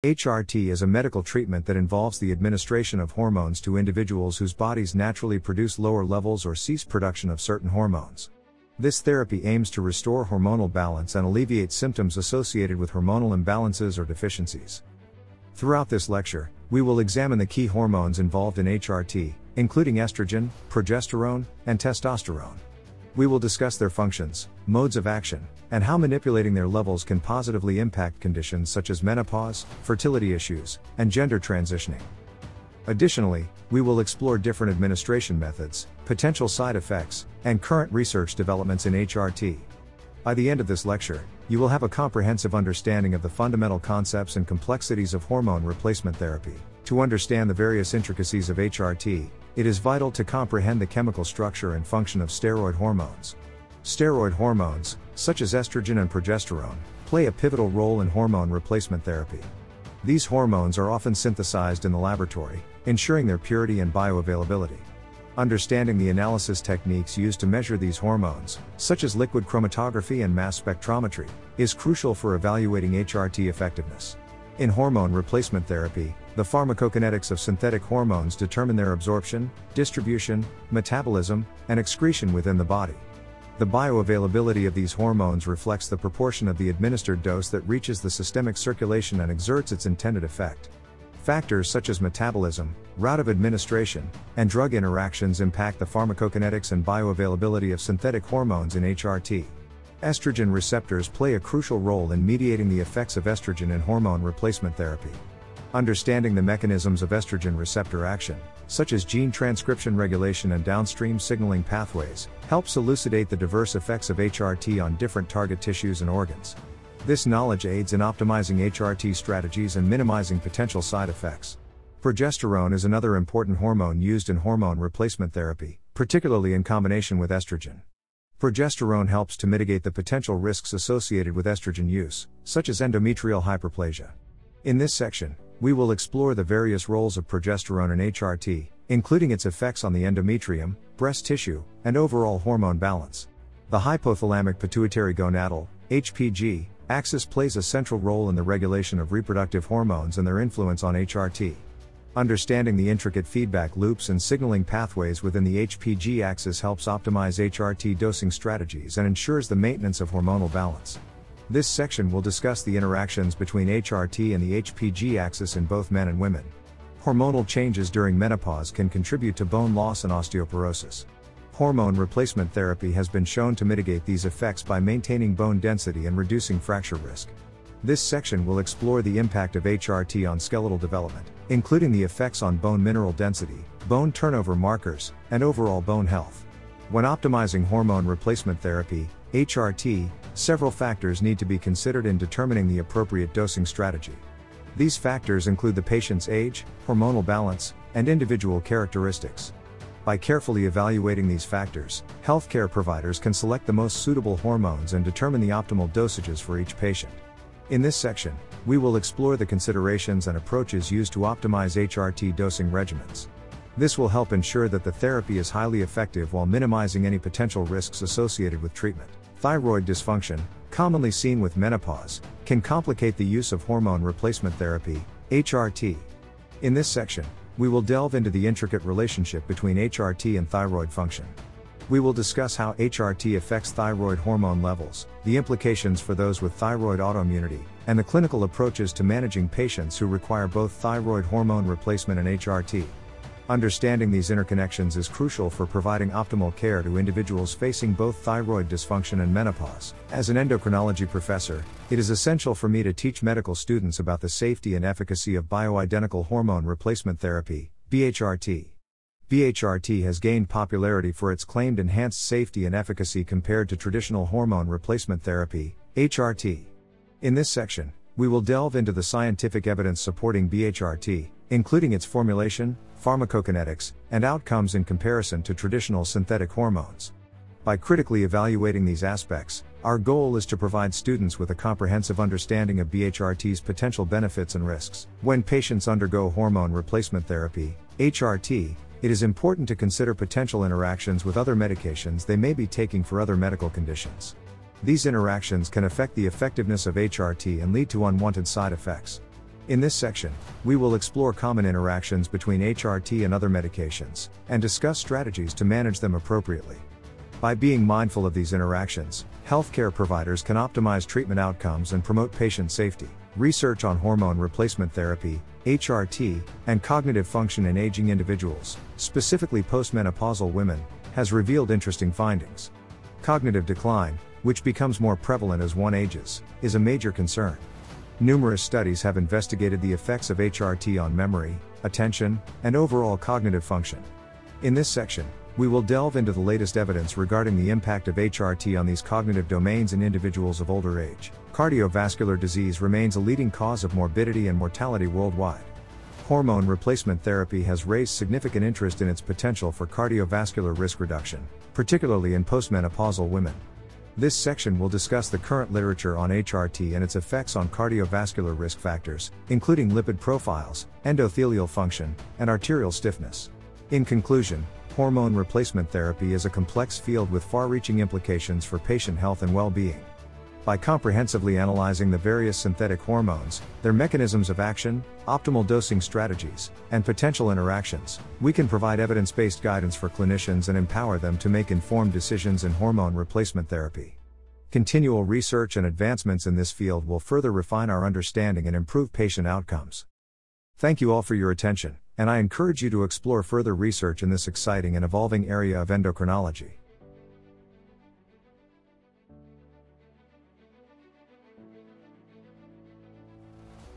HRT is a medical treatment that involves the administration of hormones to individuals whose bodies naturally produce lower levels or cease production of certain hormones. This therapy aims to restore hormonal balance and alleviate symptoms associated with hormonal imbalances or deficiencies. Throughout this lecture, we will examine the key hormones involved in HRT, including estrogen, progesterone, and testosterone. We will discuss their functions, modes of action, and how manipulating their levels can positively impact conditions such as menopause, fertility issues, and gender transitioning. Additionally, we will explore different administration methods, potential side effects, and current research developments in HRT. By the end of this lecture, you will have a comprehensive understanding of the fundamental concepts and complexities of hormone replacement therapy. To understand the various intricacies of HRT, it is vital to comprehend the chemical structure and function of steroid hormones. Steroid hormones, such as estrogen and progesterone, play a pivotal role in hormone replacement therapy. These hormones are often synthesized in the laboratory, ensuring their purity and bioavailability. Understanding the analysis techniques used to measure these hormones, such as liquid chromatography and mass spectrometry, is crucial for evaluating HRT effectiveness. In hormone replacement therapy, the pharmacokinetics of synthetic hormones determine their absorption, distribution, metabolism, and excretion within the body. The bioavailability of these hormones reflects the proportion of the administered dose that reaches the systemic circulation and exerts its intended effect. Factors such as metabolism, route of administration, and drug interactions impact the pharmacokinetics and bioavailability of synthetic hormones in HRT. Estrogen receptors play a crucial role in mediating the effects of estrogen in hormone replacement therapy. Understanding the mechanisms of estrogen receptor action, such as gene transcription regulation and downstream signaling pathways, helps elucidate the diverse effects of HRT on different target tissues and organs. This knowledge aids in optimizing HRT strategies and minimizing potential side effects. Progesterone is another important hormone used in hormone replacement therapy, particularly in combination with estrogen. Progesterone helps to mitigate the potential risks associated with estrogen use, such as endometrial hyperplasia. In this section, we will explore the various roles of progesterone in HRT, including its effects on the endometrium, breast tissue, and overall hormone balance. The hypothalamic pituitary gonadal, HPG, axis plays a central role in the regulation of reproductive hormones and their influence on HRT. Understanding the intricate feedback loops and signaling pathways within the HPG axis helps optimize HRT dosing strategies and ensures the maintenance of hormonal balance. This section will discuss the interactions between HRT and the HPG axis in both men and women. Hormonal changes during menopause can contribute to bone loss and osteoporosis. Hormone replacement therapy has been shown to mitigate these effects by maintaining bone density and reducing fracture risk. This section will explore the impact of HRT on skeletal development, including the effects on bone mineral density, bone turnover markers, and overall bone health. When optimizing hormone replacement therapy, HRT, several factors need to be considered in determining the appropriate dosing strategy. These factors include the patient's age, hormonal balance, and individual characteristics. By carefully evaluating these factors, healthcare providers can select the most suitable hormones and determine the optimal dosages for each patient. In this section, we will explore the considerations and approaches used to optimize HRT dosing regimens. This will help ensure that the therapy is highly effective while minimizing any potential risks associated with treatment. Thyroid dysfunction, commonly seen with menopause, can complicate the use of hormone replacement therapy, HRT. In this section, we will delve into the intricate relationship between HRT and thyroid function. We will discuss how HRT affects thyroid hormone levels, the implications for those with thyroid autoimmunity, and the clinical approaches to managing patients who require both thyroid hormone replacement and HRT. Understanding these interconnections is crucial for providing optimal care to individuals facing both thyroid dysfunction and menopause. As an endocrinology professor, it is essential for me to teach medical students about the safety and efficacy of bioidentical hormone replacement therapy, BHRT. BHRT has gained popularity for its claimed enhanced safety and efficacy compared to traditional hormone replacement therapy, HRT. In this section, we will delve into the scientific evidence supporting BHRT, including its formulation, pharmacokinetics, and outcomes in comparison to traditional synthetic hormones. By critically evaluating these aspects, our goal is to provide students with a comprehensive understanding of BHRT's potential benefits and risks. When patients undergo hormone replacement therapy, HRT, it is important to consider potential interactions with other medications they may be taking for other medical conditions. These interactions can affect the effectiveness of HRT and lead to unwanted side effects. In this section, we will explore common interactions between HRT and other medications, and discuss strategies to manage them appropriately. By being mindful of these interactions, healthcare providers can optimize treatment outcomes and promote patient safety. Research on hormone replacement therapy, HRT, and cognitive function in aging individuals, specifically postmenopausal women, has revealed interesting findings. Cognitive decline, which becomes more prevalent as one ages, is a major concern. Numerous studies have investigated the effects of HRT on memory, attention, and overall cognitive function. In this section, we will delve into the latest evidence regarding the impact of HRT on these cognitive domains in individuals of older age. Cardiovascular disease remains a leading cause of morbidity and mortality worldwide. Hormone replacement therapy has raised significant interest in its potential for cardiovascular risk reduction, particularly in postmenopausal women. This section will discuss the current literature on HRT and its effects on cardiovascular risk factors, including lipid profiles, endothelial function, and arterial stiffness. In conclusion, hormone replacement therapy is a complex field with far-reaching implications for patient health and well-being. By comprehensively analyzing the various synthetic hormones, their mechanisms of action, optimal dosing strategies, and potential interactions, we can provide evidence-based guidance for clinicians and empower them to make informed decisions in hormone replacement therapy. Continual research and advancements in this field will further refine our understanding and improve patient outcomes. Thank you all for your attention, and I encourage you to explore further research in this exciting and evolving area of endocrinology.